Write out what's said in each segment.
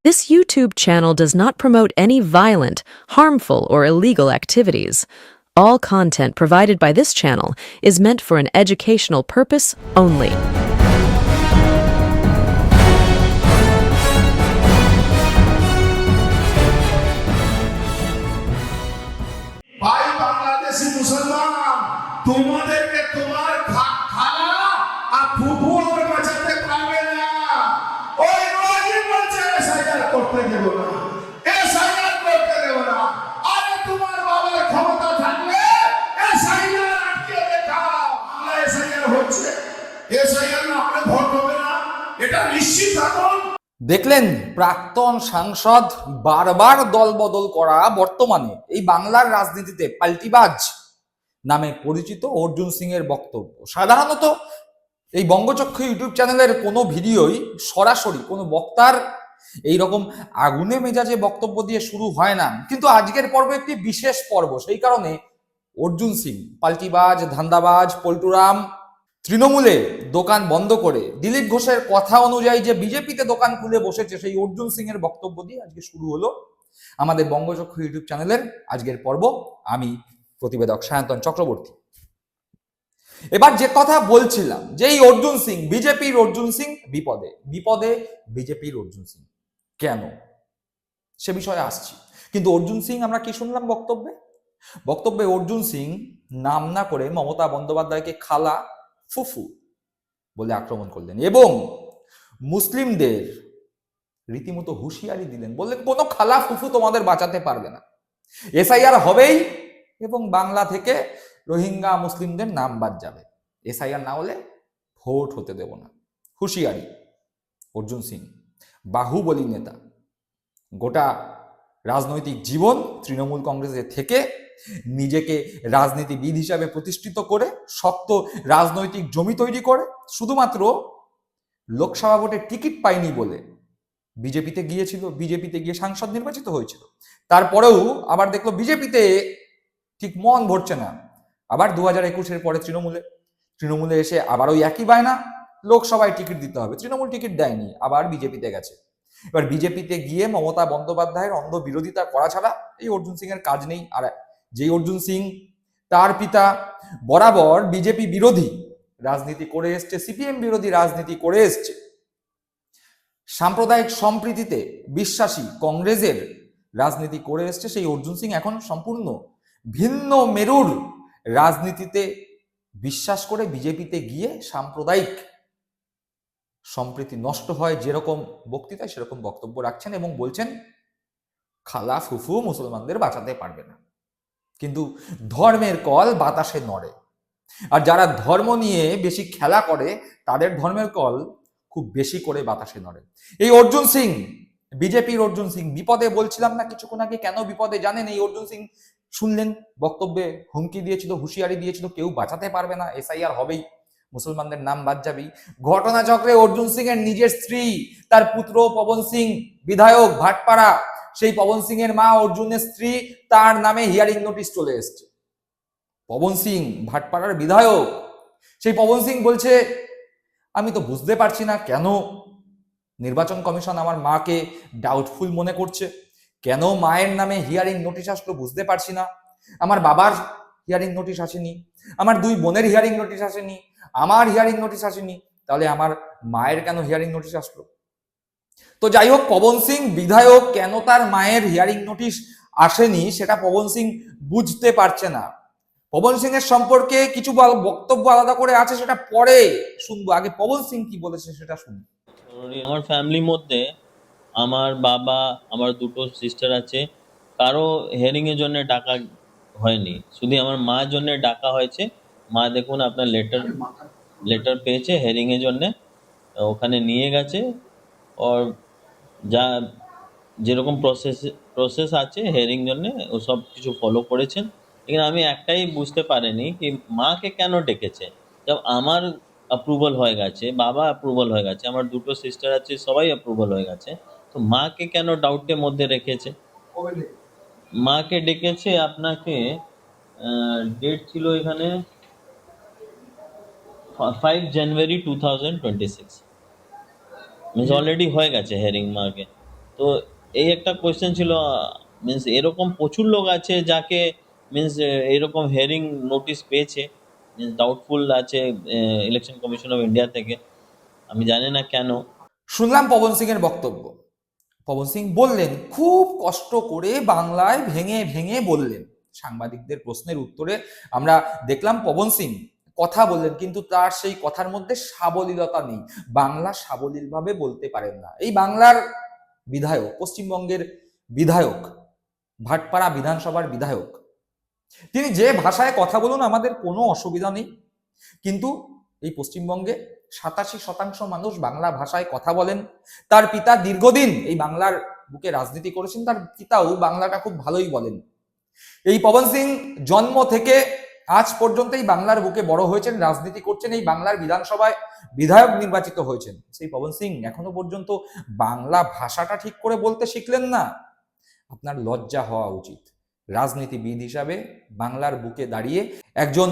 This YouTube channel does not promote any violent, harmful, or illegal activities. All content provided by this channel is meant for an educational purpose only. ভাই বাংলাদেশি মুসলমান, তোমাদেরকে তোমার খালা আর ফুফু আর বাঁচাতে পারবে না। ওই রোজই বলছে এসআইআর করতে দেব না, এসআইআর করতে দেব না। আরে তোমার বাবার ক্ষমতা থাকলে এসআইআর আটকে দেখাও। বাংলা এসআইআর হচ্ছে, এসআইআর না হলে ভোট হবে না, এটা নিশ্চিত থাকুন। দেখলেন, প্রাক্তন সাংসদ বারবার দল বদল করা বর্তমানে এই বাংলার রাজনীতিতে পাল্টিবাজ নামে পরিচিত অর্জুন সিং এর বক্তব্য। সাধারণত এই বঙ্গচক্ষু ইউটিউব চ্যানেলের কোনো ভিডিওই সরাসরি কোনো বক্তার এইরকম আগুনে মেজাজে বক্তব্য দিয়ে শুরু হয় না, কিন্তু আজকের পর্ব একটি বিশেষ পর্ব। সেই কারণে অর্জুন সিং পাল্টিবাজ, ধান্দাবাজ, পল্টুরাম, তৃণমূলে দোকান বন্ধ করে দিলীপ ঘোষের কথা অনুযায়ী যে বিজেপিতে দোকান খুলে বসেছে, সেই অর্জুন সিং এর বক্তব্য দিয়ে আজকে শুরু হলো আমাদের বঙ্গচক্ষু ইউটিউব চ্যানেলের আজকের পর্ব। আমি প্রতিবেদক সায়ন্তন চক্রবর্তী। এবার যে কথা বলছিলাম যে এই অর্জুন সিং, বিজেপির অর্জুন সিং বিপদে বিপদে, বিজেপির অর্জুন সিং কেন, সে বিষয়ে আসছি। কিন্তু অর্জুন সিং আমরা কি শুনলাম বক্তব্যে অর্জুন সিং নাম না করে মমতা বন্দ্যোপাধ্যায়কে খালা, ফুফু বলে আক্রমণ করলেন এবং মুসলিমদের রীতিমতো হুঁশিয়ারি দিলেন, বললেন কোনো খালা ফুফু তোমাদের বাঁচাতে পারবে না, এসআইআর হবেই এবং বাংলা থেকে রোহিঙ্গা মুসলিমদের নাম বাদ যাবে, এসআইআর না হলে ভোট হতে দেব না। হুঁশিয়ারি। অর্জুন সিং বাহুবলী নেতা, গোটা রাজনৈতিক জীবন তৃণমূল কংগ্রেসে থেকে নিজেকে রাজনীতিবিদ হিসাবে প্রতিষ্ঠিত করে শক্ত রাজনৈতিক জমি তৈরি করে শুধুমাত্র লোকসভা ভোটে টিকিট পায়নি বলে বিজেপিতে গিয়েছিল, বিজেপিতে গিয়ে সাংসদ নির্বাচিত হয়েছিল। তারপরেও আবার দেখলো বিজেপিতে ঠিক মন ভরছে না, আবার 2021-এর পরে তৃণমূলে এসে আবার ওই একই বায়না, লোকসভায় টিকিট দিতে হবে। তৃণমূল টিকিট দেয়নি, আবার বিজেপিতে গেছে। এবার বিজেপিতে গিয়ে মমতা বন্দ্যোপাধ্যায়ের অন্ধ বিরোধিতা করা ছাড়া এই অর্জুন সিং এর কাজ নেই। আর যেই অর্জুন সিং, তার পিতা বরাবর বিজেপি বিরোধী রাজনীতি করে এসছে, সিপিএম বিরোধী রাজনীতি করে এসছে, সাম্প্রদায়িক সম্প্রীতিতে বিশ্বাসী কংগ্রেসের রাজনীতি করে এসছে, সেই অর্জুন সিং এখন সম্পূর্ণ ভিন্ন মেরুর রাজনীতিতে বিশ্বাস করে বিজেপিতে গিয়ে সাম্প্রদায়িক সম্প্রীতি নষ্ট হয় যেরকম বক্তৃতায় সেরকম বক্তব্য রাখছেন এবং বলছেন খালা ফুফু মুসলমানদের বাঁচাতে পারবে না। কিন্তু ধর্মের কল বাতাসে নড়ে, আর যারা ধর্ম নিয়ে বেশি খেলা করে তাদের ধর্মের কল খুব বেশি করে বাতাসে নড়ে। এই অর্জুন সিং, বিজেপির অর্জুন সিং বিপদে, বলছিলাম না কিছুক্ষণ আগে কেন বিপদে জানেন? এই অর্জুন সিং শুনলেন বক্তব্যে হুমকি দিয়েছিল, হুঁশিয়ারি দিয়েছিল কেউ বাঁচাতে পারবে না, এসআইআর হবেই, মুসলমানদের নাম বাদ যাবেই। ঘটনাচক্রে অর্জুন সিং এর নিজের স্ত্রী, তার পুত্র পবন সিং বিধায়ক ভাটপাড়া, সেই পবন সিং এর মা অর্জুনের স্ত্রী, তার নামে হিয়ারিং নোটিশ চলে এসছে। পবন সিং ভাটপাড়ার বিধায়ক, সেই পবন সিং বলছে আমি তো বুঝতে পারছি না কেন নির্বাচন কমিশন আমার মাকে ডাউটফুল মনে করছে, কেন মায়ের নামে হিয়ারিং নোটিশ আসলো বুঝতে পারছি না। আমার বাবার হিয়ারিং নোটিশ আসেনি, আমার দুই বোনের হিয়ারিং নোটিশ আসেনি, আমার হিয়ারিং নোটিশ আসেনি, তাহলে আমার মায়ের কেন হিয়ারিং নোটিশ আসলো? তো যাই হোক, পবন সিং বিধায়ক কেন তার মায়ের হিয়ারিং নোটিশ আসেনি সেটা পবন সিং বুঝতে পারছে না। পবন সিং এর সম্পর্কে কিছু বক্তব্য আলাদা করে আছে, সেটা পরে শুনবো। আগে পবন সিং কি বলেছে সেটা শুনি। আমার ফ্যামিলির মধ্যে আমার বাবা, আমার দুটো সিস্টার আছে, কারো হিয়ারিং এর জন্য ডাকা হয়নি, শুধু আমার মার জন্য ডাকা হয়েছে। মা দেখুন আপনার লেটার পেয়েছে হিয়ারিং এর জন্য, ওখানে নিয়ে গেছে, আর যা যেরকম প্রসেস আছে হিয়ারিং জন্য ও সব কিছু ফলো করেছেন। এখানে আমি একটাই বুঝতে পারিনি কি মাকে কেন ডেকেছে, জব আমার অ্যাপ্রুভাল হয়ে গেছে, বাবা অ্যাপ্রুভাল হয়ে গেছে, আমার দুটো সিস্টার আছে, সবাই অ্যাপ্রুভাল হয়ে গেছে, তো মাকে কেন ডাউটের মধ্যে রেখেছে? মাকে ডেকেছে আপনাকে, ডেট ছিল এখানে 5 জানুয়ারি 2026, মিনস অলরেডি হয়ে গেছে হিয়ারিং মাকে। তো এই একটা কোয়েশ্চেন ছিল, মিন্স এরকম প্রচুর লোক আছে যাকে মিন্স এরকম হেয়ারিং নোটিশ পেয়েছে, মিন্স ডাউটফুল আছে ইলেকশন কমিশন অফ ইন্ডিয়া থেকে। আমি জানি না কেন। শুনলাম পবন সিং এর বক্তব্য। পবন সিং বললেন, খুব কষ্ট করে বাংলায় ভেঙে ভেঙে বললেন। সাংবাদিকদের প্রশ্নের উত্তরে আমরা দেখলাম পবন সিং কথা বললেন, কিন্তু তার সেই কথার মধ্যে সাবলীলতা নেই। বাংলা সাবলীলভাবে বলতে পারেন না। এই বাংলার বিধায়ক, পশ্চিমবঙ্গের বিধায়ক, ভাটপাড়া বিধানসভার বিধায়ক, তিনি যে ভাষায় কথা বলুন আমাদের কোনো অসুবিধা নেই, কিন্তু এই পশ্চিমবঙ্গে 87% মানুষ বাংলা ভাষায় কথা বলেন। তার পিতা দীর্ঘদিন এই বাংলার বুকে রাজনীতি করেছেন, তার পিতাও বাংলাটা খুব ভালোই বলেন। এই পবন সিং জন্ম থেকে আজ পর্যন্ত এই বাংলার বুকে বড় হয়েছেন, রাজনীতি করছেন, এই বাংলার বিধানসভায় বিধায়ক নির্বাচিত হয়েছেন। সেই পবন সিং এখনো পর্যন্ত বাংলা ভাষাটা ঠিক করে বলতে শিখলেন না। আপনার লজ্জা হওয়া উচিত। রাজনীতিবিদ হিসাবে বাংলার বুকে দাঁড়িয়ে একজন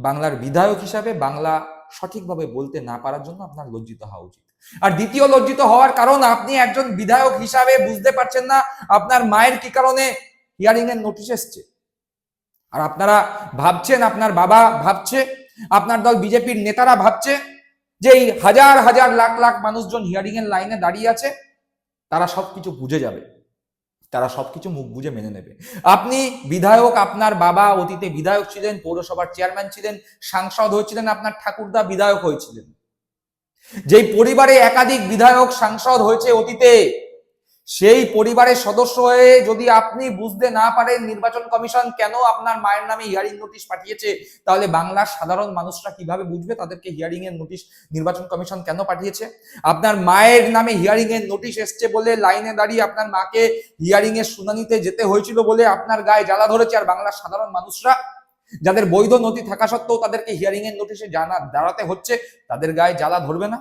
বাংলার বিধায়ক হিসাবে বাংলা সঠিকভাবে বলতে না পারার জন্য আপনার লজ্জিত হওয়া উচিত। আর দ্বিতীয় লজ্জিত হওয়ার কারণ, আপনি একজন বিধায়ক হিসাবে বুঝতে পারছেন না আপনার মায়ের কি কারণে হিয়ারিং এর নোটিশ এসছে। আর আপনারা ভাবছেন, আপনার বাবা ভাবছে, আপনার দল বিজেপির নেতারা ভাবছে যে এই হাজার হাজার লাখ লাখ মানুষজন হিয়ারিং এর লাইনে দাঁড়িয়ে আছে, তারা সবকিছু বুঝে যাবে, তারা সবকিছু মুখ বুঝে মেনে নেবে। আপনি বিধায়ক, আপনার বাবা অতীতে বিধায়ক ছিলেন, পৌরসভার চেয়ারম্যান ছিলেন, সাংসদ হয়েছিলেন, আপনার ঠাকুরদা বিধায়ক হয়েছিলেন। যেই পরিবারে একাধিক বিধায়ক সাংসদ হয়েছে অতীতে, সেই পরিবারের সদস্য হয়ে যদি আপনি বুঝতে না পারেন নির্বাচন কমিশন কেন আপনার মায়ের নামে হিয়ারিং নোটিশ পাঠিয়েছে, তাহলে বাংলার সাধারণ মানুষরা কিভাবে বুঝবে তাদেরকে হিয়ারিং এর নোটিশ নির্বাচন কমিশন কেন পাঠিয়েছে? আপনার মায়ের নামে হিয়ারিং এর নোটিশ এসছে বলে লাইনে দাঁড়িয়ে আপনার মাকে হিয়ারিং এর শুনানিতে যেতে হয়েছিল বলে আপনার গায়ে জ্বালা ধরেছে, আর বাংলার সাধারণ মানুষরা যাদের বৈধ নথি থাকা সত্ত্বেও তাদেরকে হিয়ারিং এর নোটিশে দাঁড়াতে হচ্ছে, তাদের গায়ে জ্বালা ধরবে না?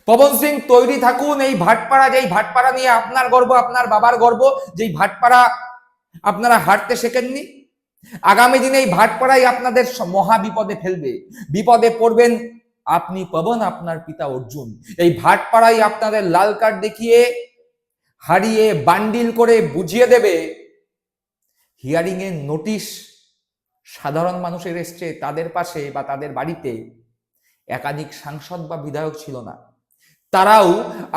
পবন সিং তৈরি থাকুন। এই ভাটপাড়া, যেই ভাটপাড়া নিয়ে আপনার গর্ব, আপনার বাবার গর্ব, যেই ভাটপাড়া আপনারা হাঁটতে শেখেননি, আগামী দিনে এই ভাটপাড়াই আপনাদের মহা বিপদে ফেলবে। বিপদে পড়বেন আপনি, পবন, আপনার পিতা অর্জুন। এই ভাটপাড়াই আপনাদের লাল কার্ড দেখিয়ে হারিয়ে বান্ডিল করে বুঝিয়ে দেবে হিয়ারিং এর নোটিশ সাধারণ মানুষের এসছে, তাদের পাশে বা তাদের বাড়িতে একাধিক সাংসদ বা বিধায়ক ছিল না। তারাও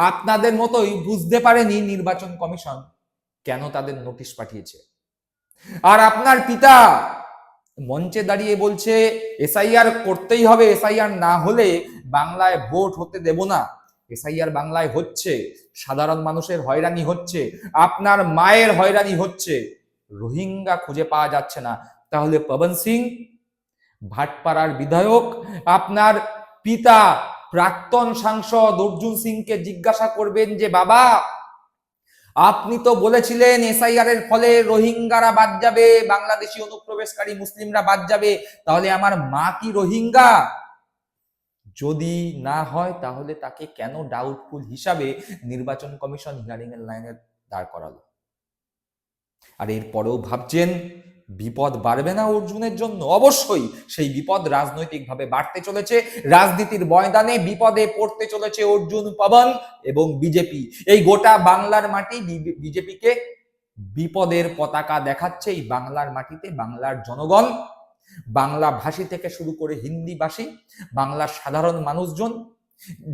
আপনাদের মতোই বুঝতে পারেনি নির্বাচন কমিশন কেন তাদের নোটিশ পাঠিয়েছে। আর আপনার পিতা মঞ্চে দাঁড়িয়ে বলছে এসআইআর করতেই হবে, এসআইআর না হলে বাংলায় ভোট হতে দেব না। এসআইআর বাংলায় হচ্ছে, সাধারণ মানুষের হয়রানি হচ্ছে, আপনার মায়ের হয়রানি হচ্ছে, রোহিঙ্গা খুঁজে পাওয়া যাচ্ছে না। তাহলে পবন সিং, ভাটপাড়ার বিধায়ক, আপনার পিতা প্রাক্তন সাংসদ অর্জুন সিংকে জিজ্ঞাসা করবেন যে বাবা, আপনি তো বলেছিলেন এসআইআর এর ফলে রোহিঙ্গারা বাদ যাবে, বাংলাদেশি অনুপ্রবেশকারী মুসলিমরা বাদ যাবে, তাহলে আমার মা কি রোহিঙ্গা? যদি না হয় তাহলে তাকে কেন ডাউটফুল হিসাবে নির্বাচন কমিশন হিয়ারিং এর লাইনে দাঁড় করালো? আর এরপরেও ভাবছেন বিপদ বাড়বে না অর্জুনের জন্য? অবশ্যই সেই বিপদ রাজনৈতিকভাবে বাড়তে চলেছে। রাজনীতির ময়দানে বিপদে পড়তে চলেছে অর্জুন, পবন এবং বিজেপি। এই গোটা বাংলার মাটি বিজেপিকে বিপদের পতাকা দেখাচ্ছে। এই বাংলার মাটিতে বাংলার জনগণ, বাংলা ভাষী থেকে শুরু করে হিন্দি ভাষী, বাংলার সাধারণ মানুষজন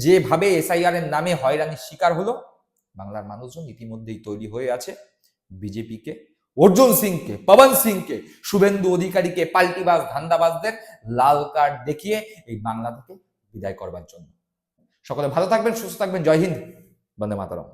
যেভাবে এসআইআর এর নামে হয়রানির শিকার হলো, বাংলার মানুষজন ইতিমধ্যেই তৈরি হয়ে আছে বিজেপিকে, অর্জুন সিংকে, পবন সিংকে, শুভেন্দু অধিকারীকে, পাল্টিবাজ ধান্দাবাজদের লাল কার্ড দেখিয়ে এই বাংলা থেকে বিদায় করবার জন্য। সকলে ভালো থাকবেন, সুস্থ থাকবেন। জয় হিন্দ, বন্দে মাতরম।